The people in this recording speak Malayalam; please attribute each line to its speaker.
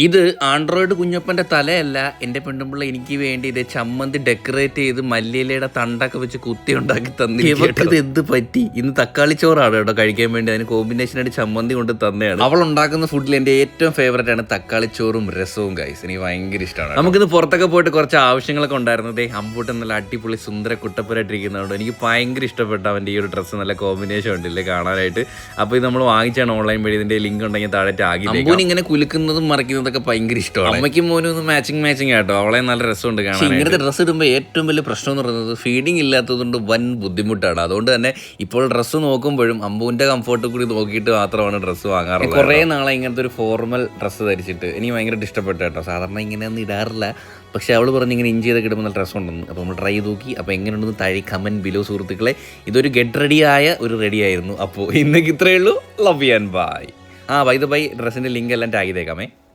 Speaker 1: ഇത് ആൻഡ്രോയിഡ് കുഞ്ഞപ്പൻ്റെ തലയല്ല. എൻ്റെ പെണ്ണുമ്പിള്ള എനിക്ക് വേണ്ടി ഇത് ചമ്മന്തി ഡെക്കറേറ്റ് ചെയ്ത് മല്ലിയിലയുടെ തണ്ടൊക്കെ വെച്ച് കുത്തി ഉണ്ടാക്കി തന്നിട്ട് ഇത് എന്ത് പറ്റി. ഇന്ന് തക്കാളി ചോറാണ് കേട്ടോ കഴിക്കാൻ വേണ്ടി. അതിന് കോമ്പിനേഷനായിട്ട് ചമ്മന്തി കൊണ്ട് തന്നെയാണ്. അവൾ ഉണ്ടാക്കുന്ന ഫുഡിൽ എൻ്റെ ഏറ്റവും ഫേവറേറ്റ് ആണ് തക്കാളിച്ചോറും രസവും ഗൈസ്. എനിക്ക് ഭയങ്കര ഇഷ്ടമാണ്. നമുക്കിന്ന് പുറത്തൊക്കെ പോയിട്ട് കുറച്ച് ആവശ്യങ്ങളൊക്കെ ഉണ്ടായിരുന്നത്. അമ്പൂട്ടൻ നല്ല അടിപൊളി സുന്ദര കുട്ടപ്പനായിട്ടിരിക്കുന്നതുകൊണ്ട് എനിക്ക് ഭയങ്കര ഇഷ്ടപ്പെട്ടു. അവൻ്റെ ഈ ഒരു ഡ്രസ്സ് നല്ല കോമ്പിനേഷൻ ഉണ്ടല്ലേ കാണാനായിട്ട്. അപ്പോൾ ഇത് നമ്മൾ വാങ്ങിച്ചാണ് ഓൺലൈൻ വഴി. ഇതിൻ്റെ ലിങ്ക് ഉണ്ടെങ്കിൽ താഴെ ടാഗ് ചെയ്തേക്കാം. ഇങ്ങനെ കുലുക്കുന്നതും മറിക്കുന്നതും തൊക്കെ ഭയങ്കര ഇഷ്ടമാണ്. അമ്മയ്ക്കും മോനും ഒന്ന് മാച്ചിങ് ആട്ടോ. അവളെ നല്ല രസമുണ്ട് കാണാൻ. ഇങ്ങനത്തെ ഡ്രസ്സ് ഇടുമ്പോൾ ഏറ്റവും വലിയ പ്രശ്നം എന്ന് പറയുന്നത് ഫീഡിങ് ഇല്ലാത്തതുകൊണ്ട് വൻ ബുദ്ധിമുട്ടാണ്. അതുകൊണ്ട് തന്നെ ഇപ്പോൾ ഡ്രസ്സ് നോക്കുമ്പോഴും അമ്പുവിൻ്റെ കംഫർട്ട് കൂടി നോക്കിയിട്ട് മാത്രമാണ് ഡ്രസ്സ് വാങ്ങാറുള്ളത്. കുറേ നാളെ ഇങ്ങനത്തെ ഒരു ഫോർമൽ ഡ്രസ്സ് ധരിച്ചിട്ട് എനിക്ക് ഭയങ്കരമായിട്ട് ഇഷ്ടപ്പെട്ടു കേട്ടോ. സാധാരണ ഇങ്ങനെയൊന്നും ഇടാറില്ല. പക്ഷേ അവൾ പറഞ്ഞ് ഇങ്ങനെ ഇഞ്ച് ചെയ്തൊക്കെ ഇടുമ്പോൾ നല്ല ഡ്രസ്സ് ഉണ്ടെന്ന്. അപ്പോൾ നമ്മൾ ട്രൈ ചെയ്ത് നോക്കി. അപ്പോൾ എങ്ങനെയുണ്ടെന്ന് താഴെ കമൻറ്റ് ബിലോ സുഹൃത്തുക്കളെ. ഇതൊരു ഗെറ്റ് റെഡിയായ ഒരു റെഡിയായിരുന്നു. അപ്പോൾ ഇന്നേക്ക് ഇത്രയേ ഉള്ളൂ. Love you and bye. Bye ഡ്രസ്സിൻ്റെ ലിങ്ക് എല്ലാം ടാഗ് ചെയ്തേക്കാമേ.